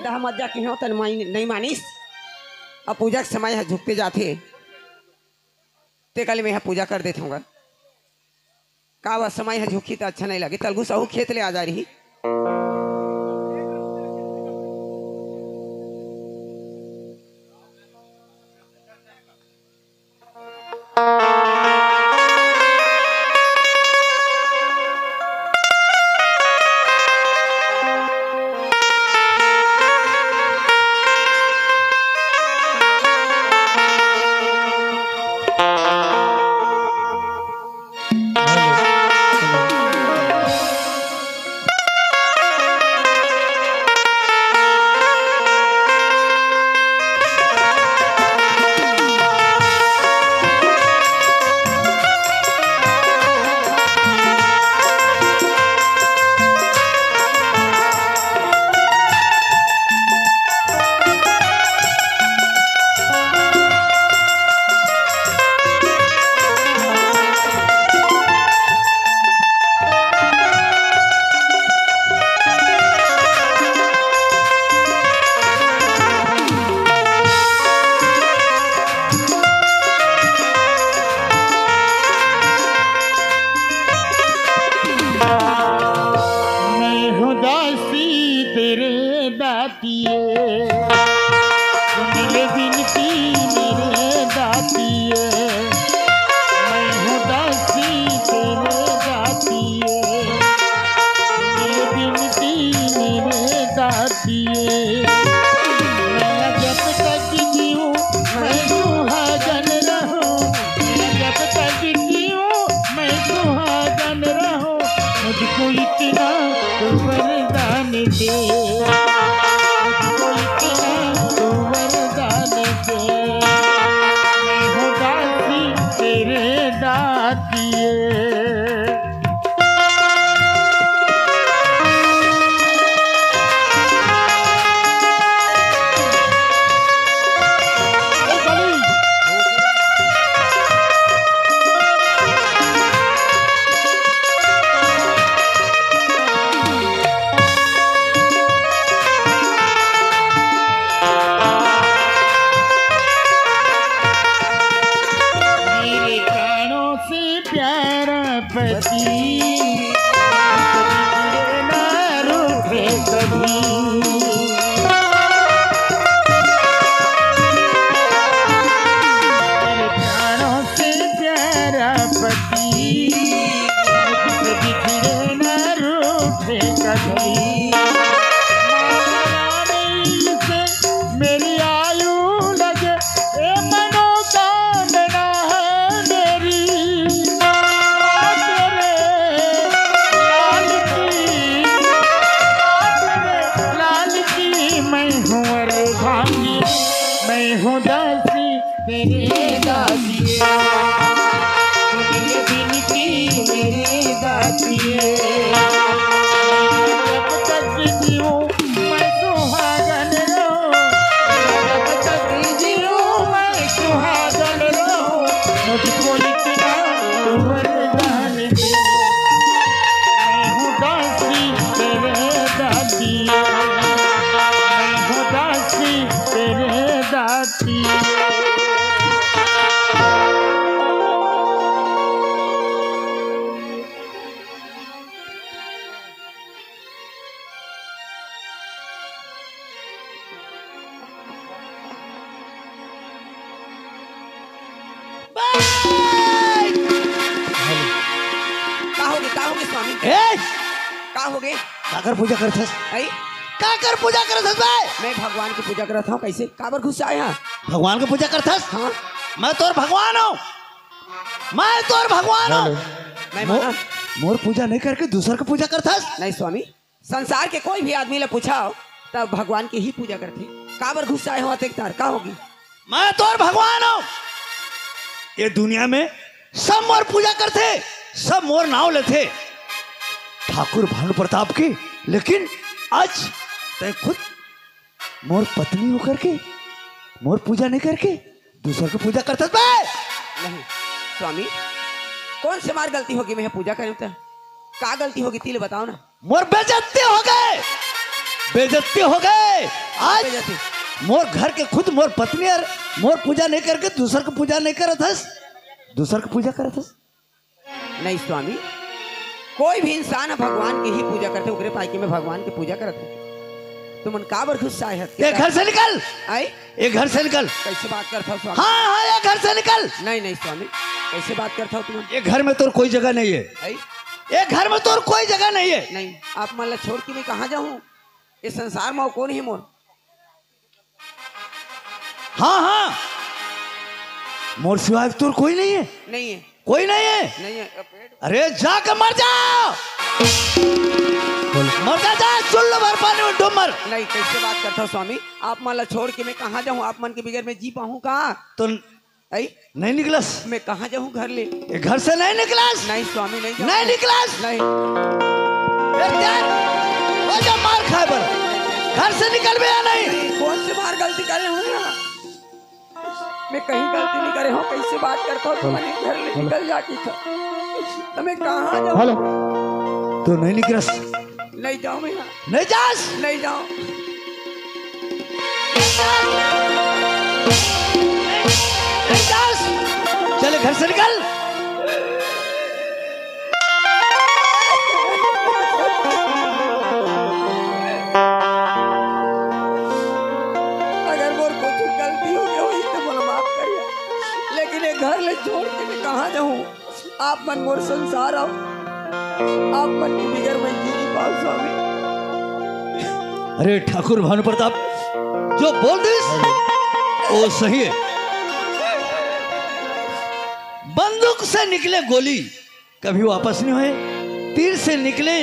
दहा मत जा के हो तन नहीं मानिस। अब पूजा के समय है झुकते जाते ते कल मैं पूजा कर देता हूँ का वह समय है झुकी तो अच्छा नहीं लगे तलगू सहू खेत ले आ जा रही। मुझको इतना वरदान दे, मुझको इतना वरदान दे, मैं हूँ दासी तेरे दातिए। मेरी आयु लगे ए मनोकामना है मेरी, लाल की मैं हूँ अर्धांगी, मैं हूँ दासी तेरे दासी, दिन की मेरी दासी। काकर पूजा करत हस? काकर पूजा करत हस बे? मैं भगवान की पूजा करत हूँ। कैसे काबर घुस आए हैं? भगवान की पूजा करत हस? हाँ मैं तोर भगवान हूँ, मैं तोर भगवान हूँ। मैं मोर पूजा नहीं करके दूसर की पूजा करत हस? नहीं स्वामी, संसार के कोई भी आदमी ले पूछाओ तब भगवान की ही पूजा करते। काबर घुस आए हो अतिकतार का होगी? मैं तोर भगवान हूँ। ये दुनिया में सब मोर पूजा करते, सब मोर नाव लेते ठाकुर भानु प्रताप की, लेकिन आज तय खुद मोर पत्नी होकर के मोर पूजा नहीं करके दूसर की पूजा करता बे? नहीं स्वामी, कौन से मार गलती होगी मैं पूजा करूं तो? का गलती होगी तिल बताओ ना। मोर बेइज्जती हो गए, बेइज्जती हो गए। आज मोर घर के खुद मोर पत्नी और मोर पूजा नहीं करके दूसर को पूजा नहीं करत हस, दूसर को पूजा करत हस। नहीं स्वामी, कोई भी इंसान भगवान की ही पूजा करते, उगरे पाइके में भगवान की पूजा करते। तुम का बर गुस्सा है? ये घर से निकल, आई ये घर से निकल। कैसे बात करता हो स्वामी? हाँ हाँ, ये घर से निकल। नहीं नहीं स्वामी, कैसे बात करता हो तुम? ये घर में तोर कोई जगह नहीं है, आई ये घर में तोर कोई जगह नहीं है। नहीं, आप मान ला छोड़ के मैं कहाँ जाऊँ? इस संसार में कौन है मोर? हाँ हाँ, मोर सिवाय तोर कोई नहीं है। नहीं है, कोई नहीं है। नहीं है। अरे जाकर मर जा, मर जा, जा सुन लो, भर पानी में डूब मर। नहीं, कैसे बात करता हो स्वामी? आप मान ला छोड़ के मैं कहाँ जाऊँ? आप मन के बगैर मैं जी पाऊँ कहाँ? तो आई नहीं निकलस, मैं कहाँ जाऊँ घर ले? ये घर से नहीं निकलस। नहीं स्वामी, नहीं जाऊँ। नहीं निकलस। नहीं, हो जा मार खाए पर, घर से निकल भी या नहीं। कौन से बार गलती करे हूँ ना? मैं कहीं गलती नहीं करे हूँ। कैसे बात करता हूँ? तुम्हारे घर ले निकल जाती था तो मैं कहाँ जाऊँ? हेलो, तो नहीं निकलस। नहीं जाऊँ मैं यहाँ, नहीं जास, नहीं जाऊँ। नहीं जास, चले घर से निकल। अगर मोर कुछ गलती हो गई हुई तो मोर माफ करिए, लेकिन ये घर ले छोड़ के मैं कहाँ जाऊँ? आप मन मोर संसार आओ, आप मन की बिगड़ मैं जी नहीं पाऊँ स्वामी। अरे ठाकुर भानु प्रताप, जो बोल दिस वो सही है। बंदूक से निकले गोली कभी वापस नहीं हुए, तीर से निकले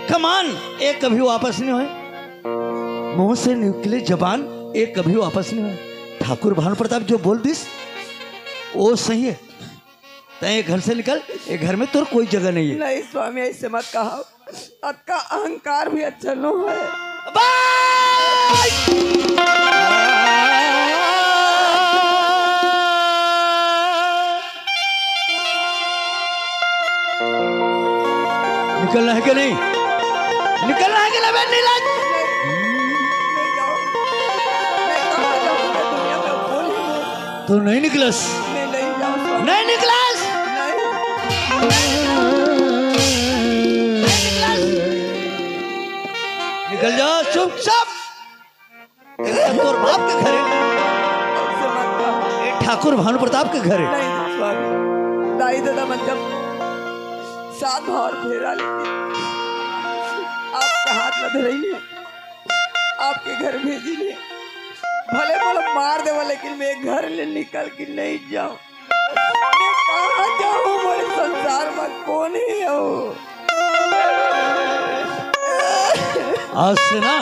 कमान एक कभी वापस नहीं हुए, मुंह से निकले जबान एक कभी वापस नहीं हुए। ठाकुर भानु प्रताप जो बोल दिस वो सही है। तय घर से निकल, ये घर में तो कोई जगह नहीं है। नहीं स्वामी, ऐसे मत कहो, आपका अहंकार भी अच्छा न है। निकलना है कि नहीं? निकलना है कि नहीं? नीलाज नहीं जाओ, मैं कहाँ जाऊँगा दुनिया में? बोल ही बोल। तो नहीं निकलस, मैं नहीं जाऊँ स्वामी, नहीं निकलस, निकल जाओ चुपचाप। तोर बाप के घर है, ऐसे मत कहो। ये ठाकुर भानु प्रताप के घर है। नहीं स्वामी, दाई दादा मतलब सात बार फेरा लेते, आपका हाथ न धरइले, आपके घर भेजी ले, भले बोलो मार देवा, लेकिन मैं घर ले निकल के नहीं जाऊं। मैं कहाँ जाऊं? मेरे संसार में कौन है हो? आज से ना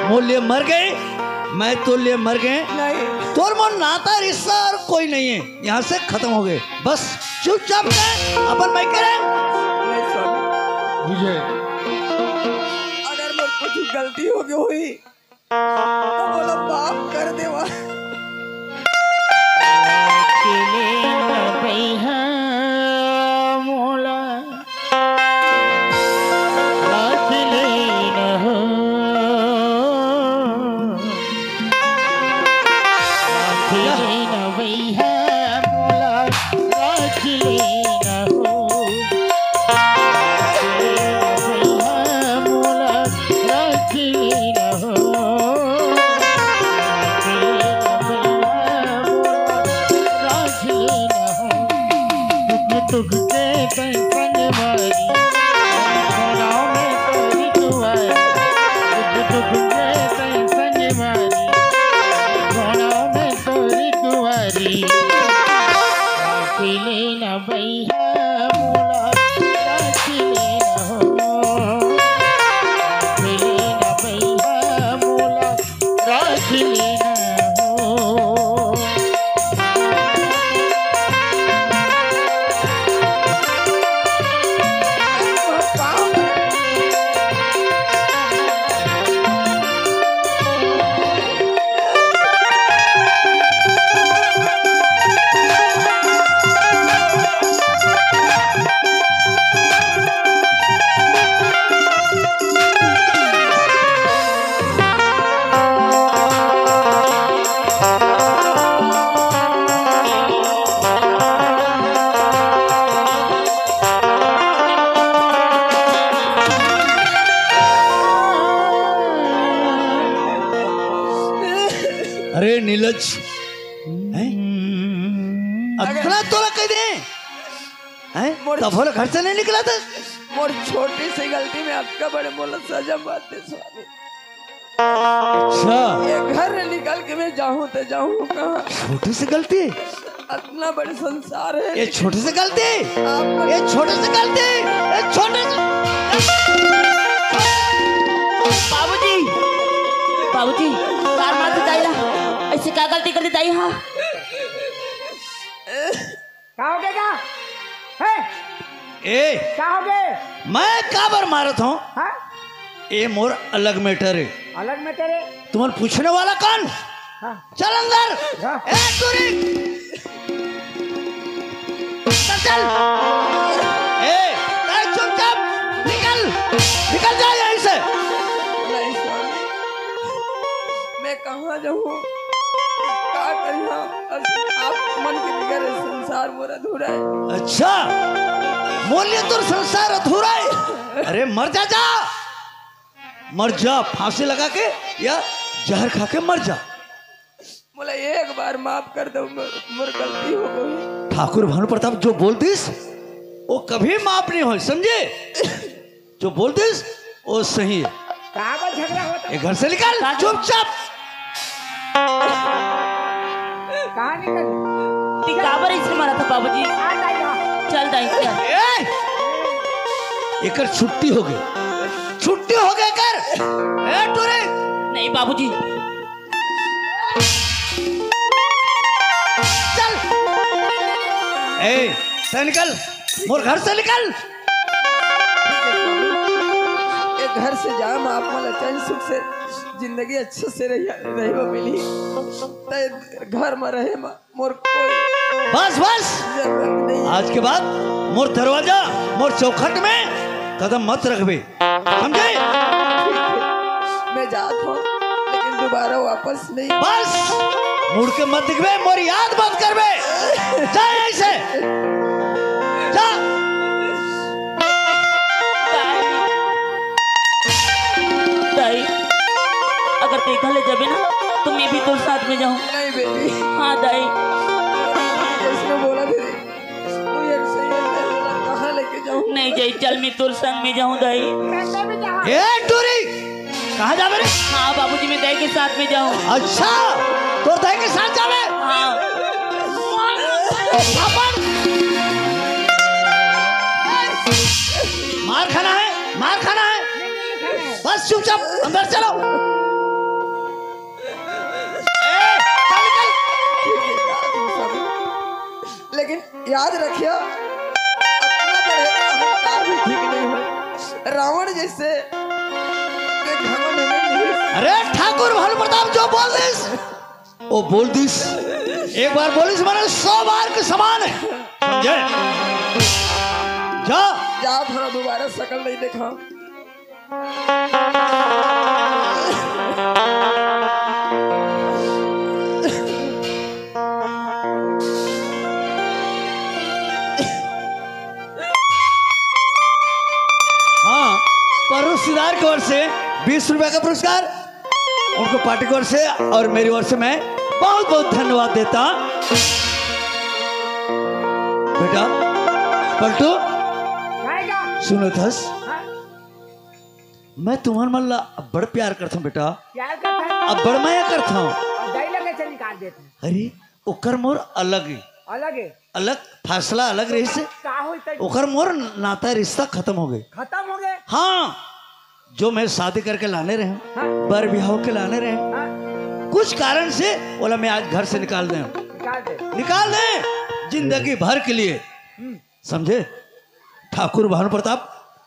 मूल्य मर गए, मैं तो लिए मर गए, नहीं, तोर मोर नाता रिश्ता और कोई नहीं है, यहाँ से खत्म हो गए। बस चुपचाप अपन मैं करें। नहीं स्वामी, विजय, अगर मेरे कुछ गलती हो गई हुई तो बोलो माफ कर देवा। अरे नीलज अगला तोला कह दे तब बोला घर से नहीं निकला था। मोर छोटी सी गलती में आपका बड़े मोला सजा मारते स्वामी। अच्छा ये घर निकल के मैं जाऊं तो जाऊं कहाँ? छोटी सी गलती, इतना बड़े संसार है। ये छोटी सी गलती, आप ये छोटी सी गलती, ये छोटी सी। बाबूजी बाबूजी कार मार दे दाई ऐसे क्या गलती कर दी दाई? हाँ क्या हो गया क्या है? ए क्या हो गए? मैं काबर मारत हूँ? हाँ? ये मोर अलग मैटर है। अलग में तेरे तुम्हारे पूछने वाला कौन? हाँ। चल अंदर। हाँ। ए टूरी चल ए चुपचाप निकल निकल जा यहीं से। नहीं स्वामी, मैं कहाँ जाऊँ? क्या करूँ? आप मन के बिगड़ संसार मोर अधूरा है। अच्छा मूल्य तो संसार अधूरा है। अरे मर जा जा, मर जा, फांसी लगा के या जहर खा के मर जा। बोला एक बार माफ कर दो, मोर गलती हो गई। ठाकुर भानु प्रताप जो बोल दिस वो कभी माफ नहीं हो, समझे? जो बोल दिस वो सही है। कहाँ पर झगड़ा होता? ये घर से निकल चुपचाप। कहाँ निकल? काबर ऐसे मारा था बाबूजी? आ जाएगा। चल दाई चल। एकर छुट्टी हो गई, छुट्टी हो गई कर। ए टूरे नहीं बाबूजी चल। ए चल निकल, मोर घर से निकल। एक घर से जा, आप मला चैन सुख से जिंदगी अच्छे से रही मिली। घर में रहे मोर कोई बस बस जरूरत नहीं। आज के बाद मोर दरवाजा मोर चौखट में कदम मत रखबे, समझे? मैं जात हूँ लेकिन दोबारा वापस नहीं। बस मुड़ के मत दिखबे, मोर याद मत करबे। जा यहीं से जा। दाई अगर देखा ले जाबे ना तो मैं भी तो साथ में जाऊँ। नहीं बेटी, हाँ दाई जिसने बोला थे तू एक सही है, कहाँ लेके जाऊँ? नहीं जाई, चल मैं तोर संग में जाऊँ दाई। मैं भी जहाँ ए टूरी कहाँ जाबे रे? हाँ बाबूजी मैं दाई के साथ में जाऊँ। अच्छा तो दाई के साथ जाबे? हाँ मार खाना है, मार खाना है। बस चुपचाप अंदर चलो। ए, चल निकल। लेकिन याद रखियो अपना बड़े अहंकार भी ठीक नहीं है। रावण जैसे के घरों में नहीं। अरे ठाकुर भानु प्रताप जो बोल दिस वो बोल दिस, एक बार बोलिस माने 100 बार के समान है, समझे? जा जा, थोड़ा दोबारा शकल नहीं देखा। हाँ परोसीदार की ओर से 20 रुपए का पुरस्कार उनको पार्टी की ओर से और मेरी ओर से मैं बहुत बहुत धन्यवाद देता। बेटा पलटू जाएगा। सुनो थस, हाँ? मैं तुम्हारे मल्ला बड़ प्यार करता हूँ बेटा, क्या करता है? अब बड़ माया करता हूँ। और दही लगे से निकाल देते हैं। अरे ओकर मोर अलग है, अलग है। अलग फासला अलग रही से का हुई तो ओकर मोर नाता रिश्ता खत्म हो गए। खत्म हो गए। हाँ जो मैं शादी करके लाने रहे हाँ? बर बिहाव के लाने रहे, हाँ? कुछ कारण से बोला मैं आज घर से निकाल दें, निकाल दे। निकाल दें जिंदगी भर के लिए, समझे? ठाकुर भानु प्रताप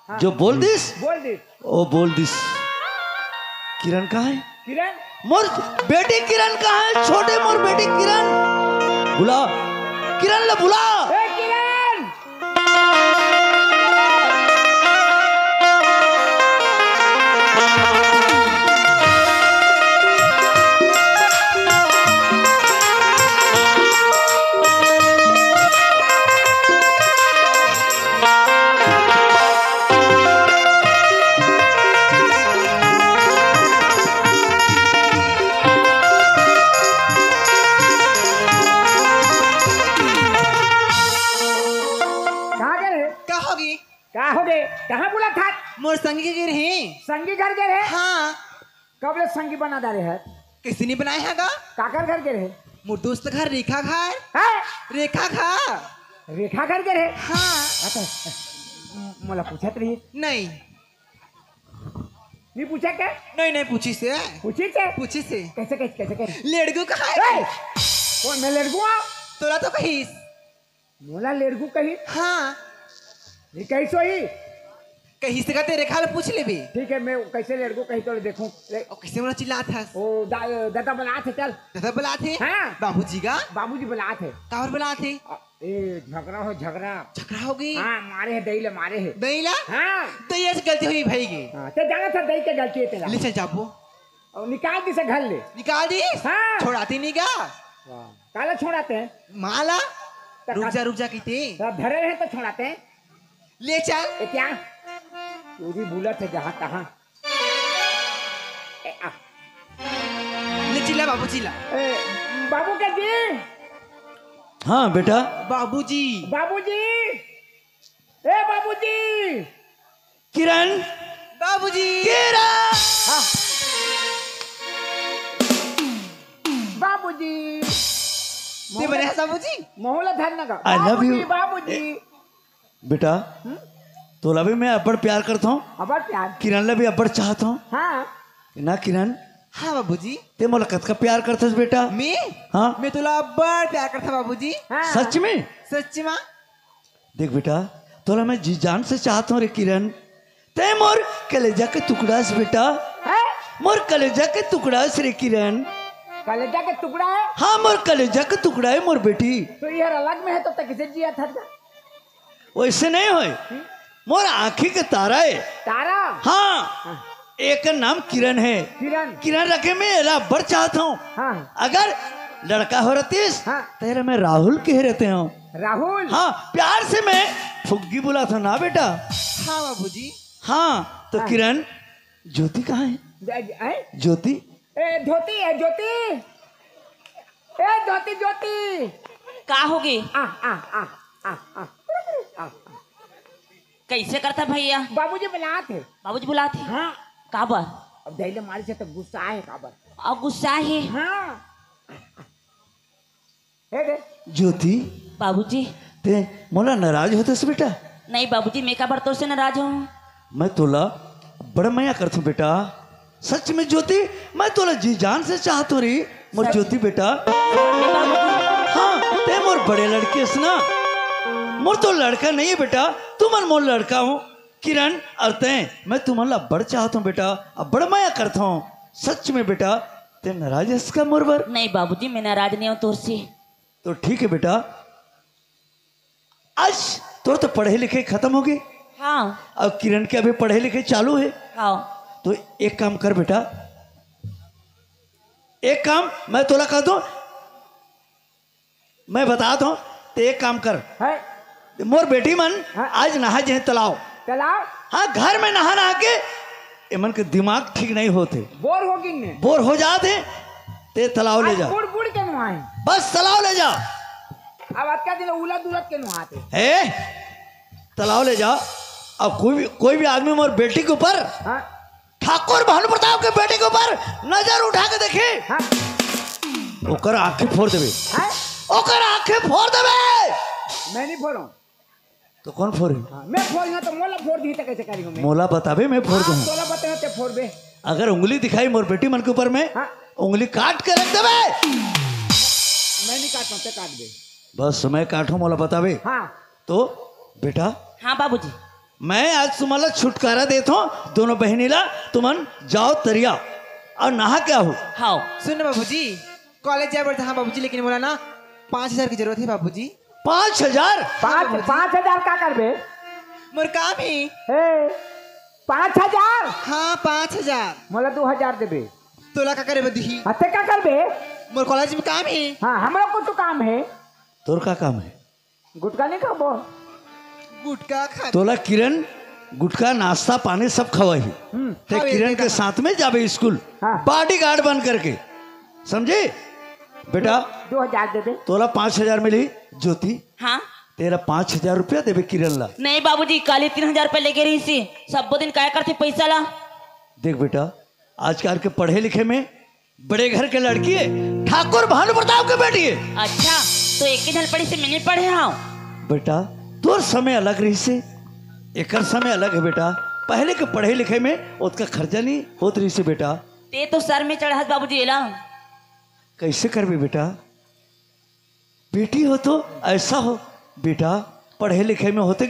हाँ। जो बोल दिस बोल दे। वो बोल दिस। किरण कहाँ है? किरण मोर बेटी किरण कहाँ है? छोटे मोर बेटी किरण, बुला किरण ले बुला। ए किरण कहाँ बोला था? मोर संगी के गिर हैं। संगी घर के रहे? हाँ, कब ले संगी बना डाले है? किसी ने बनाए हैगा? काकर घर के रहे? मोर दोस्त घर रेखा घर। है? रेखा घर। रेखा घर के रहे? हाँ। अच्छा, मोला पूछत रही? नहीं नहीं पूछा क्या? नहीं पूछी से। पूछी से? पूछी से। कैसे कैसे कैसे कैसे? लड़कू कहाँ ए! है? कौन मैं लड़कू हूँ? तोरा तो कहीं। मोला लड़कू कही? हाँ, नहीं कही सोई? कहीं से का तेरे खाल पूछ ले भी। ठीक है, मैं कैसे लड़कू कही तो देखूं। और किसे बोला चिल्ला था? ओ दादा बुला थे, चल। दादा बुला थे? हाँ। बाबूजी का? बाबूजी बुला थे। कावर बुला थे? ए झगड़ा हो झगड़ा। झगड़ा हो गई? हाँ, मारे है दही ले मारे है। नहीं ला? हाँ तो ये गलती हुई भाई की। हाँ, तो जाना था दही के गलती है तेरा। ले चल जाबो। और निकाल दी से घर ले। निकाल दी? हाँ। छोड़ाती नहीं क्या? काला छोड़ाते हैं? माला तो रुक जा कहते। सब धरे हैं तो छोड़ाते हैं। ले चल। ए क्या? तू भी भूला थे जहाँ तहाँ। ले चिल्ला बाबू चिल्ला। बाबू का जी, हाँ बेटा। बाबूजी। बाबूजी, ए बाबूजी। किरण, बाबूजी। किरण। हाँ। बाबूजी। ते बने हैं बाबूजी। मोहल्ला धरना का। I love you. बाबूजी। बेटा तोला भी मैं अब्बड़ प्यार करता हूँ, अबर प्यार। किरण ला भी अब्बड़ चाहता हूँ हाँ। ना किरण। हाँ बाबूजी। ते मोला कतका प्यार करथस बेटा? मैं हाँ मैं तुला बड़ प्यार करता बाबूजी। हाँ। सच में? सच में। देख बेटा तोला मैं जी जान से चाहता हूँ रे किरण। ते मोर कलेजा के टुकड़ास बेटा, है? मोर कलेजा के टुकड़ास रे किरण। कलेजा के टुकड़ा है? हाँ मोर कलेजा के टुकड़ा है मोर बेटी। तो यार अलग में है तो तक किसे जिया था? वैसे नहीं होए, मोर आँखी के तारा है। तारा? हाँ, एक का नाम किरण है। किरण। किरण रखे मैं एला बड़ चाहता हूँ। हाँ। अगर लड़का हो रतीस हाँ। तेरा मैं राहुल कह रहते हूँ। राहुल? हाँ, प्यार से मैं फुग्गी बुला था ना बेटा। हाँ बाबूजी। हाँ तो हाँ। किरण, ज्योति कहाँ है? ज्योति? ए धोती है, ज्योति। ए धोती ज्योति। का होगी? आ आ आ आ आ आ। कैसे करता भैया? बाबूजी बुला थे। बाबूजी बुलाते? हाँ। काबर? अब दही मारी से तो गुस्सा है काबर। और गुस्सा है? हाँ। हे दे। ज्योति बाबूजी। ते मोला नाराज होते बेटा? नहीं बाबूजी, मैं काबर तो से नाराज हूँ। मैं तोला बड़ा मया करता हूँ बेटा। सच में ज्योति, मैं तोला जी जान से चाहता हूँ रे मोर ज्योति बेटा। हाँ ते मोर बड़े लड़के से ना, मोर तो लड़का नहीं है बेटा, तुम मोर लड़का हूँ किरण। और ते मैं तुम्हारा बड़ चाहता हूँ बेटा, अब बड़ माया करता हूँ सच में बेटा। ते नाराज है इसका मोर पर? नहीं बाबूजी, मैं नाराज नहीं हूँ तोर से। तो ठीक है बेटा, आज तो पढ़े लिखे खत्म हो गए। हाँ। अब किरण के अभी पढ़े लिखे चालू है। हाँ। तो एक काम कर बेटा, एक काम मैं तोला कह दूं, मैं बता दूं तो एक काम कर। है? मोर बेटी मन हाँ। आज नहा जाए तालाब। तालाब? हाँ, घर में नहा नहा के एमन के दिमाग ठीक नहीं होते, बोर होगी ने? बोर हो जाते। ते तालाब ले जा, बुड़ बुड़ के नुआए। बस तालाब ले जा। अब आज का दिन उलट उलट के नुआते। है तालाब ले जा। अब कोई भी आदमी मोर बेटी के ऊपर, हाँ। ठाकुर भानु प्रताप के बेटे के ऊपर नजर उठा के देखे, हाँ। ओकर आंखें फोड़ देवे। है? ओकर आंखें फोड़ देवे। मैं नहीं फोड़ू। तो कौन फोड़ी? हाँ, मैं फोड़ी तो मोला फोड़ दी तो कैसे करी हूँ मैं? मोला बतावे मैं फोड़ दूँ। तोला बताए ते फोड़ बे। अगर उंगली दिखाई मोर बेटी मन के ऊपर में, हाँ। उंगली काट के रख देवे। मैं नहीं काटता, ते काट दे। बस मैं काटू मोला बतावे। हाँ। तो बेटा हाँ बाबूजी। मैं आज तुम्हारा छुटकारा देता हूँ, दोनों बहनीला तुमन जाओ तरिया और नहा क्या हो। हाँ। सुन बाबूजी, कॉलेज जाए पड़ता। हाँ बाबूजी, लेकिन बोला ना 5,000 की जरूरत है बाबूजी। 5,000? 5,000 का कर बे? मोर काम है। ए 5,000? हाँ 5,000। मोला 2,000 दे बे। तोला का करे बदी? हते का कर बे? मोर कॉलेज में काम है। हाँ, हमरा को तो काम है। तोर का काम है? गुटका नहीं खाबो? गुटका खा। तोला किरण गुटखा नाश्ता पानी सब खवाई। ते किरण के साथ में जाबे स्कूल, हाँ। बॉडी गार्ड बन करके, समझे बेटा? 2,000 दे दे। तोला 5,000 मिली ज्योति। हाँ। तेरा 5,000 रुपया देवे किरण ला। नहीं बाबूजी, काले 3,000 रुपये लेके रही सी, सब दिन क्या करते पैसा ला। देख बेटा, आजकल के पढ़े लिखे में बड़े घर के लड़की है, ठाकुर भानु प्रताप के बेटी है। अच्छा, तो एक ही पढ़ी से मैंने पढ़े हाँ। बेटा तोर समय अलग रही से, एक समय अलग है बेटा। पहले के पढ़े लिखे में उसका खर्चा नहीं होत रही से बेटा। ते तो सर में चढ़ा बाबूजी एला। कैसे करबे बेटा, बेटी हो तो ऐसा हो बेटा, पढ़े लिखे में होते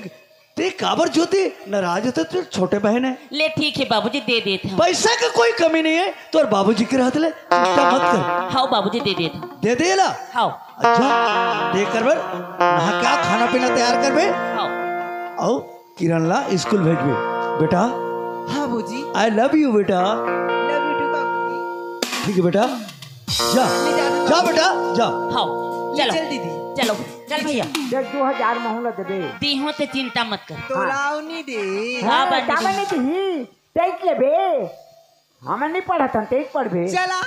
ते काबर जोते नाराज होते, तो छोटे बहन है। ले ठीक है बाबूजी, दे देते हैं। पैसा का कोई कमी नहीं है, तो बाबूजी के रहते ले चिंता मत कर। हाँ बाबूजी दे देते हैं। दे दे ला। हाँ अच्छा दे कर नहा क्या खाना पीना तैयार कर बे। हाँ आओ किरण ला स्कूल भेजबे बेटा। हाँ बाबूजी। आई लव यू बेटा। लव यू टू बाबूजी। ठीक है बेटा, जा जा बेटा जा। हाँ चलो चल दीदी। चलो चल भैया, 2,000 महंगा देबे। दी हो ते चिंता मत कर। तोलाओ नहीं दे। हाँ बाबूजी। काबे नहीं दी तेज लेबे, हमें नहीं पढ़त हम, तेज पढ़बे। चला।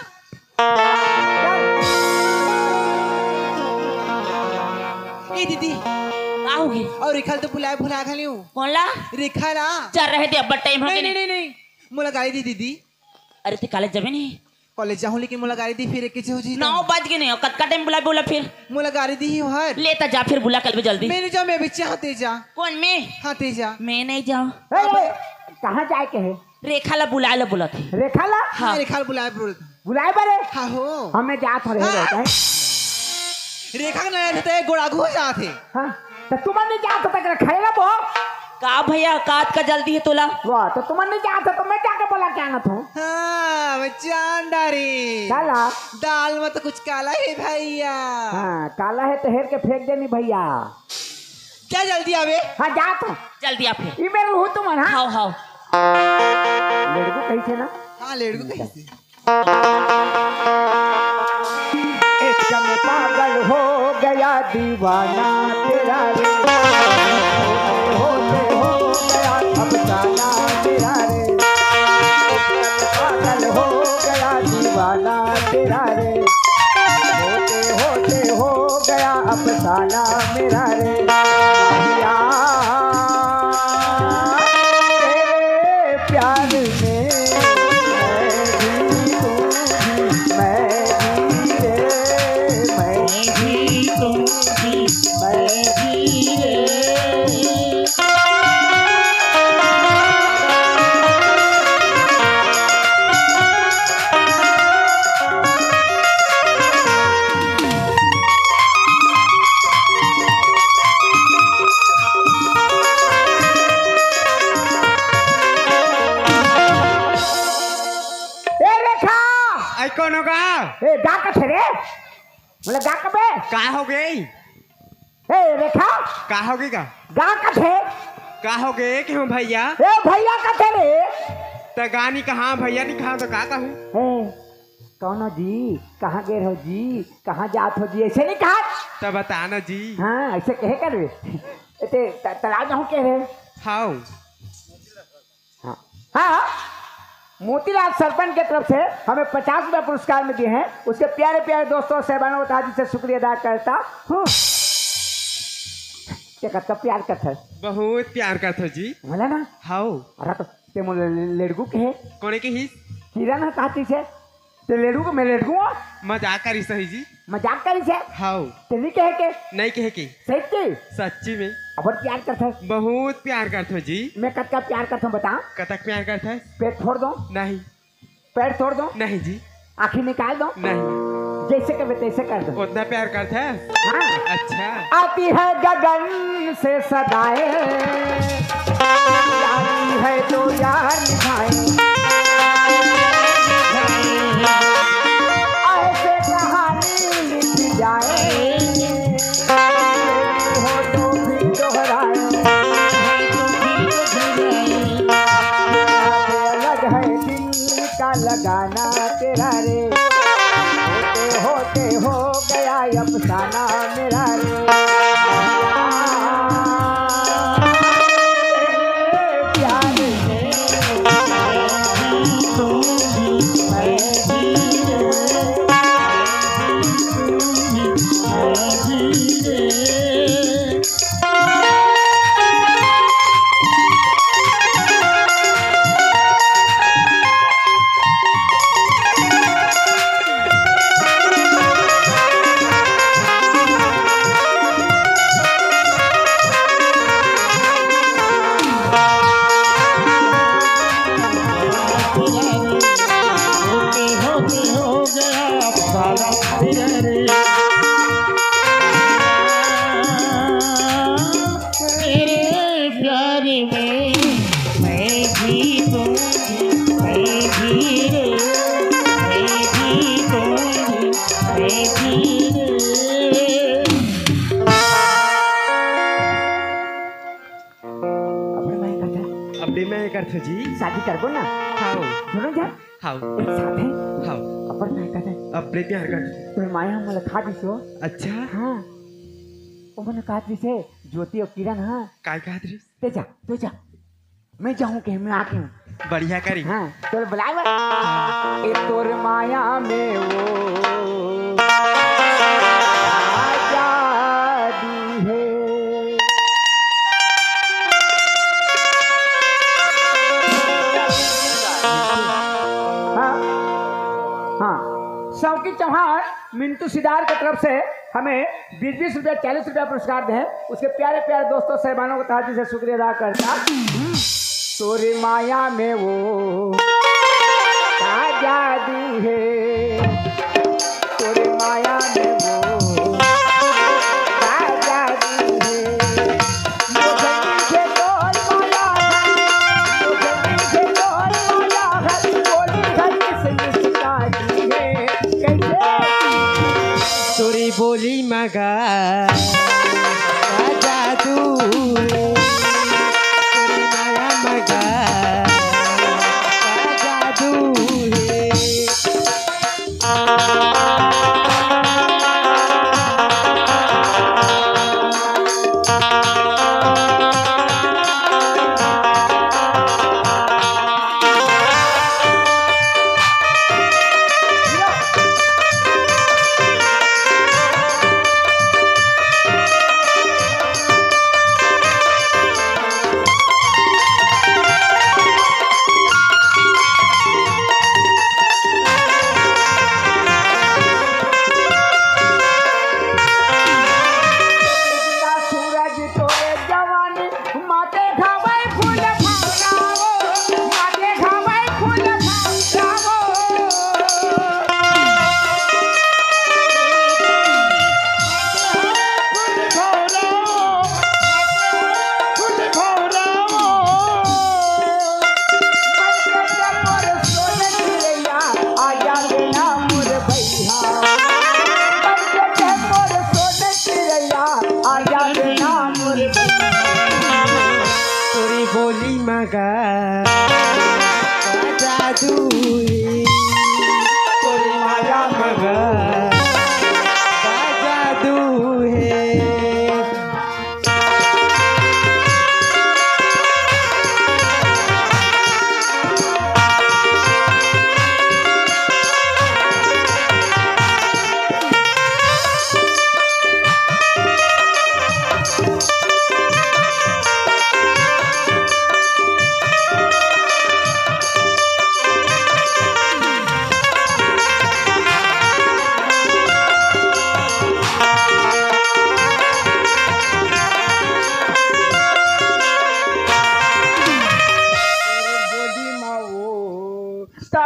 ए दीदी, का हो गई? और रेखा तो भुला खाली कौन ला? रेखा ला। चल रहे थे, अब टाइम हो नहीं गया। नहीं नहीं, मोला गाड़ी दी दीदी। अरे ते कॉलेज जाबे नहीं? कॉलेज जाऊँ लेकिन मोला गाड़ी दी, फिर कैसे हो जी? 9 बज गए नहीं, कत का टाइम बुला बोला फिर मोला गाड़ी दी ही हर। लेता जा, फिर बुला कल भी जल्दी। मैं नहीं जाऊँ, मैं बच्चे हाँ तेजा। कौन मैं? हाँ तेजा। मैं नहीं जाऊँ। कहाँ जाए के है? रेखा ला बुला ला बोला थे। रेखा ला हाँ। रेखा बुलाए बोल। बुलाए बरे। हाँ हो। हमें जात रहे रहता है। रेखा का नया रहता है, गोड़ागू हो जाते। हाँ तो तुम नहीं जात तक रखे ना वो। का भैया कात का जल्दी है तोला। वाह, तो तुम नहीं जात तो मैं क्या बोला क्या ना तू। हाँ बच्चा अंडारी। काला दाल में तो कुछ काला है भैया। हाँ काला है तो हेर के फेंक देनी भैया। क्या जल्दी आवे? हाँ जा तू जल्दी आ फिर। ई मेरे हूँ तुम। हाँ हाउ हाउ लड़को कैसे ना हाँ लेट को कैसे? एकदम पागल हो गया दीवाना तेरा रे, होते हो गया अफसाना तेरा रे। एकदम पागल हो गया दीवाना तेरा रे, होते हो गया अफसाना मेरा रे। भैया तेरे प्यार में कौन होगा? ए गा का थे रे, मतलब गा का बे का हो गई? ए रेखा का हो गई? का का थे? का हो गए क्यों भैया? ए भैया का थे रे। तो गानी कहाँ भैया नहीं कहा तो का कहूँ? ए कौन हो जी, कहाँ गए हो जी, कहाँ जात हो जी, ऐसे नहीं कहा। तो बताना जी। हाँ ऐसे कहे कर रे, ऐसे तलाक जाऊँ कह रहे। हाँ हाँ हाँ, मोतीलाल सरपंच की तरफ से हमें 50 रुपये पुरस्कार में दिए हैं। उसके प्यारे प्यारे दोस्तों सहबानों हाजी से शुक्रिया अदा करता हूँ। क्या करता प्यार करता है? बहुत प्यार करते हो जी। बोला ना। हाँ अरे तो ते मोले लड़कू के है कोने के ही किरण कहती से ते लड़कू को मैं लड़कू मजाक करी सही जी। मजाक करी से हाँ तेरी कहे के नहीं कहे की सही की सच्ची में अब प्यार करता है। बहुत प्यार करते हो जी। मैं कद का प्यार करता हूँ बता। कतक प्यार करता है? पेट फोड़ दो? नहीं। पैर तोड़ दो? नहीं जी। आँखें निकाल दो? नहीं। जैसे कहे तैसे कर दो। उतना प्यार करता है? हाँ। अच्छा। आती है गगन से सदाएं, आती है तो यार निभाए, ऐसे कहानी लिख जाए, हो तो फिर दोहराए। अलग है दिल का लगाना तेरा रे, होते हो गया अफसाना मेरा रे। प्यार में अपन मैं कहता अपने में करते जी शादी करबो ना हाउ दोनों जा हाउ एक साथ है हाउ अपन मैं कहता अपने प्यार कर तो माया मला खा दिसो अच्छा हाँ वो मैंने कहा दिसे ज्योति और किरण हाँ काय कहा रे तो जा मैं जाऊँ के मैं आके हूँ बढ़िया करी हाँ तो बुलाए ए तोर माया में वो आजादी है हाँ हाँ शौकी चौहान मिंटू सिदार की तरफ से हमें 20-20 रुपया 40 रुपया पुरस्कार दें उसके प्यारे प्यारे दोस्तों साहबानों को तहे से शुक्रिया अदा करता तोरे माया में वो आजादी है तोरे माया में वो आजादी है मुझे नीचे तोर माया है मुझे नीचे तोर माया है बोली घर किस शादी है कैसे तोरी बोली मगा जादू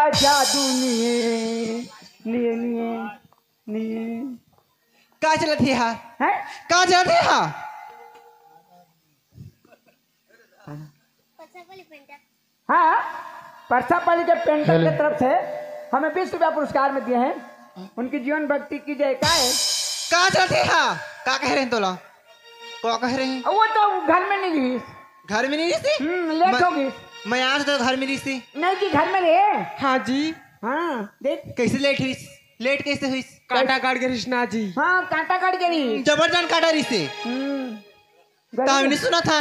जादू लिए का चलत है हा हैं का चलत है हा हाँ परसापाली के पेंटर की तरफ से हमें 20 रुपया पुरस्कार में दिए हैं उनकी जीवन भक्ति की जय का है का चलत है हा का कह रहे हैं तोला का कह रहे हैं वो तो घर में नहीं गई घर में नहीं रहती लेट होगी मैं आज तो घर में रहती नहीं जी घर में रहे हाँ जी हाँ देख कैसे लेट हुई लेट कैसे हुई कांटा काट के रिश्ना जी हाँ कांटा काट के रही जबरदस्त काटा रिश्ते कहानी सुना था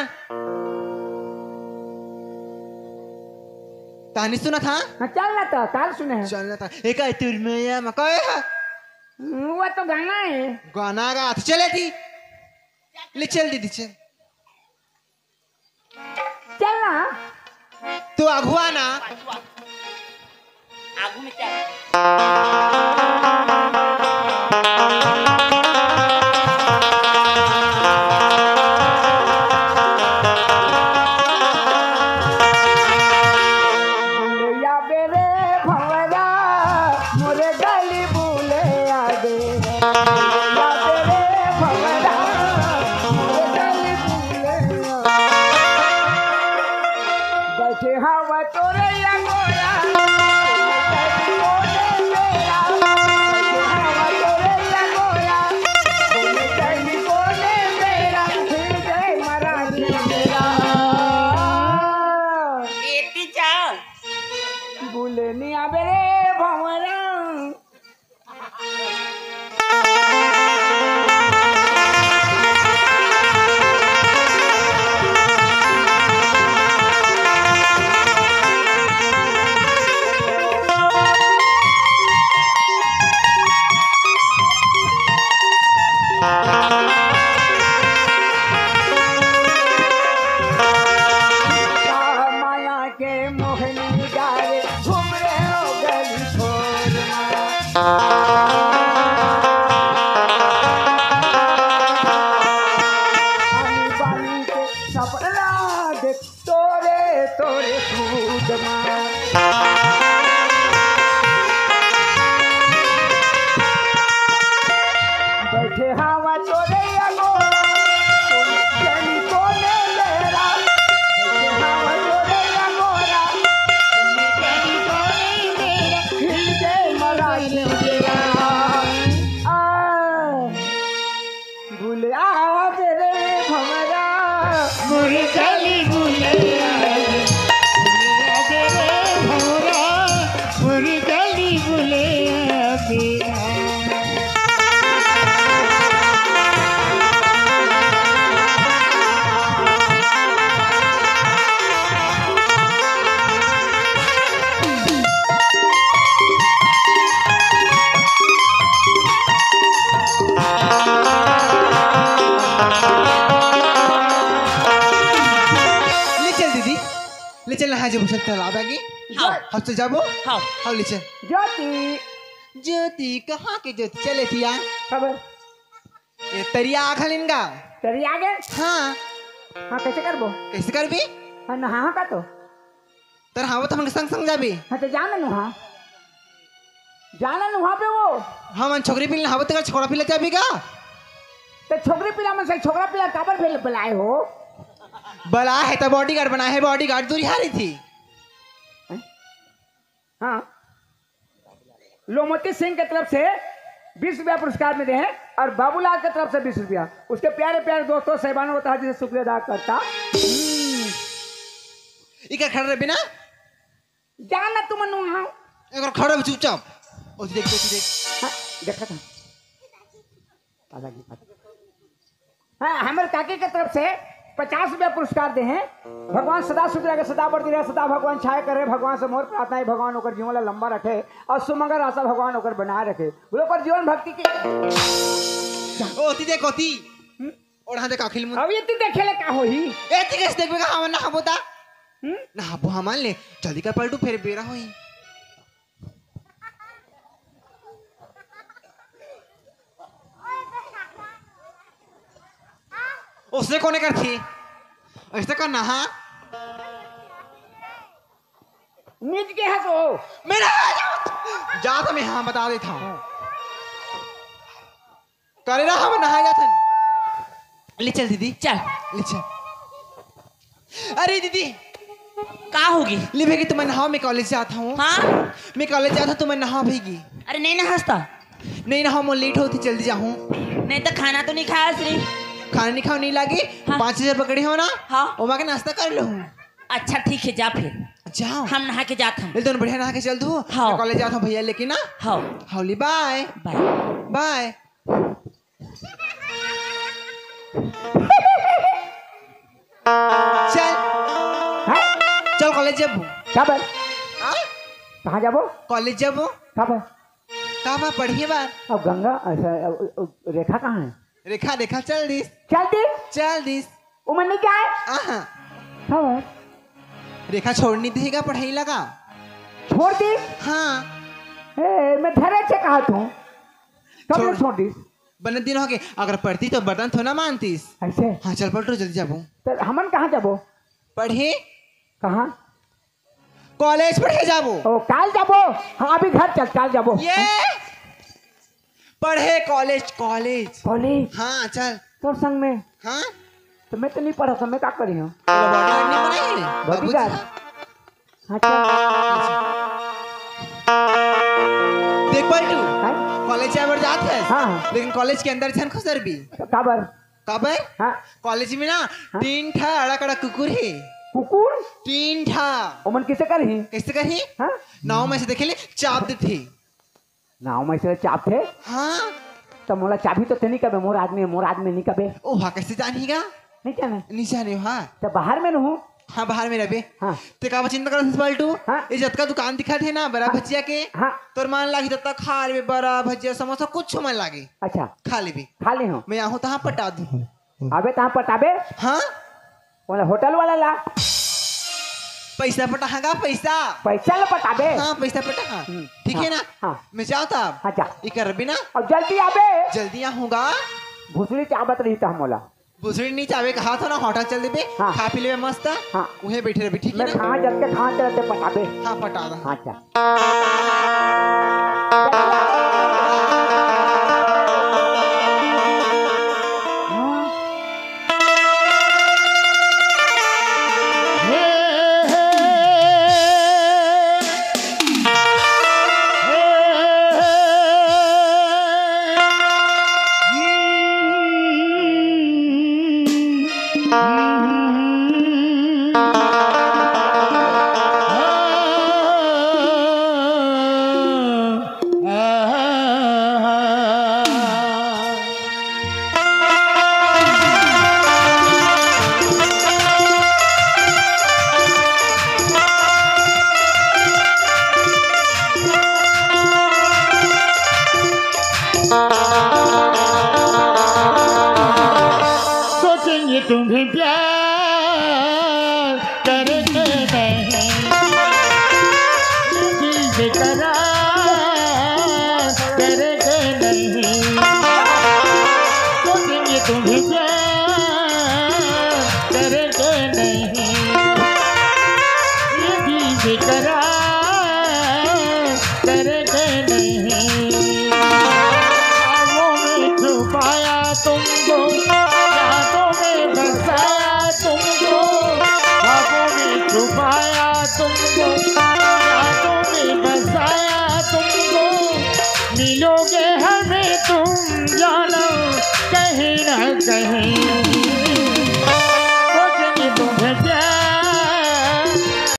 कहानी सुना था हाँ चल ना था काल सुने हैं चलना था एक तुरमया मकाए है वो तो गाना है गाना गा तो चले थी ले चल दीदी चल चल ना तू अगुआ ना आगू में क्या या बेरे भवरा मोरे गली बुले आगे या बेरे भवरा मोरे गली बुले बैठे हवा तोरे या गोरा बैठे हवा तोरे अगोरा तुम चली कोने लेरा बैठे हवा तोरे अगोरा तुम चली कोने लेरा हिल गए मराई लेरा भूल आ मेरे भमरा मुरी चली भूले मुरी चली भूले ले चल नहा जब सकता लाभ आगे हाँ हम तो जाबो हाँ हाँ ले चल ज्योति ज्योति कहाँ के ज्योति चले थी यार खबर ये तरिया आखलिन का तेरी आगे हाँ हाँ कैसे करबो कैसे कर भी हाँ नहा का तो तर हाँ वो तो हम संग संग जाबे हाँ तो जाना नुहा पे वो हाँ मन छोकरी पिल नहावत कर छोकरा पिला जाबे का तो छोकरी पिला में से छोकरा पिला काबर भेल बुलाए हो बला है तो बॉडीगार्ड बना है बॉडीगार्ड दूरी हारी थी हाँ लोमती सिंह की तरफ से 20 रुपया पुरस्कार में हैं और बाबूलाल की तरफ से 20 रुपया उसके प्यारे प्यारे दोस्तों साहिबानों को तहे से शुक्रिया अदा करता इका खड़ा रहे बिना जाना तुम नुहा एक और खड़ा चुपचाप ओ देख हाँ, देखा था हाँ हमारे काके की तरफ से 50 रुपया पुरस्कार दे हैं भगवान सदा शुक्रिया के सदा बढ़ती रहे सदा भगवान छाया करे भगवान से मोर प्रार्थना है भगवान होकर जीवन ला लंबा रखे और सुमंगल आशा भगवान होकर बनाए रखे बोलो पर जीवन भक्ति के ओती देख ओती और हाँ देख अखिल मुन अब ये तू देखे ले का होही एती कैसे देख बेगा हम ना हबोता ना हबो हम ले जल्दी कर पलटू फिर बेरा होई उसने कोने कर थी ऐसे का नहा नीच के है तो मेरा जा तो मैं हाँ बता देता हूँ करे ना हम नहा जाते ले चल दीदी चल ले चल अरे दीदी का होगी ले भेगी तुम्हें नहाओ मैं कॉलेज जाता हूँ हाँ मैं कॉलेज जाता हूँ तुम्हें नहा भेगी अरे नहीं ना हंसता नहीं नहाओ मैं लेट होती जल्दी जाऊँ नहीं तो खाना तो नहीं खाया श्री खाना नहीं खाओ नहीं लागे हाँ। 5000 पकड़ी हो ना हाँ वो मैं नाश्ता कर लो अच्छा ठीक है जा फिर जाओ हम नहा के जाते हैं ले दोनों बढ़िया नहा के चल दो हाँ। मैं कॉलेज जाता हूँ भैया लेकिन ना हाँ हौली बाय बाय बाय चल हाँ चल कॉलेज जब कब कहाँ जाबो कॉलेज जब कब कहाँ पढ़िए बार अब गंगा ऐसा रेखा कहाँ है रेखा रेखा चल दिस चल दी उमर नहीं क्या है आहा खबर रेखा छोड़नी देगा पढ़ाई लगा छोड़ दी हाँ ए मैं धरे से कहा तू कब छोड़। छोड़ दी बने दिन हो गए अगर पढ़ती तो बर्तन थोड़ा मानतीस ऐसे हाँ चल पलटो जल्दी जाबो तो हमन कहाँ जाबो पढ़े कहाँ कॉलेज पढ़े जाबो ओ काल जाबो हाँ अभी घर चल काल जाबो ये पढ़े कॉलेज कॉलेज कॉलेज हाँ चल तोर संग में हाँ तो मैं तो नहीं पढ़ा था मैं क्या करी हूँ बॉडीगार्ड नहीं बनाई है बॉडीगार्ड हाँ चल देख पलटू हाँ कॉलेज जाबर जात है हाँ। लेकिन कॉलेज के अंदर छन खुसर भी काबर काबर हाँ कॉलेज में ना 3 ठा अड़ा कड़ा कुकुर है कुकुर 3 ठा ओमन किसे करी कैसे करी हाँ नाव में से देखे ले चाप दे थे नाव में से चाप थे हाँ तो मोला चाबी तो ते नहीं कबे मोर आदमी नहीं कबे ओ हाँ कैसे जानेगा नहीं जाने नहीं जाने हाँ तो बाहर में रहूं हाँ बाहर में रहे हाँ ते का चिंता कर पलटू हाँ। ये जतका दुकान दिखा थे ना बड़ा भजिया के हाँ तोर मान लागी तब तक खा ले बड़ा भजिया समोसा कुछ मन लागे अच्छा खा ले भी खा ले हूँ मैं यहाँ तहाँ पटा दूँ अबे तहाँ पटाबे हाँ बोला होटल वाला ला पैसा पटागा पैसा पैसा ला पटाबे हाँ पैसा पटा हाँ ठीक है ना हाँ मैं जाऊँ तब हाँ जा ये कर भी ना और जल्दी आबे जल्दी आऊँगा भूसड़ी चाबत रही था मोला बुसड़ी नहीं चाहे कहा था ना होटल चल देबे हाँ। खा पी ले मस्त हाँ। उहे बैठे रहे ठीक है मैं ना कहाँ जब के कहाँ चलते पटाबे हाँ पटा दा हाँ जा तुम्हें प्यार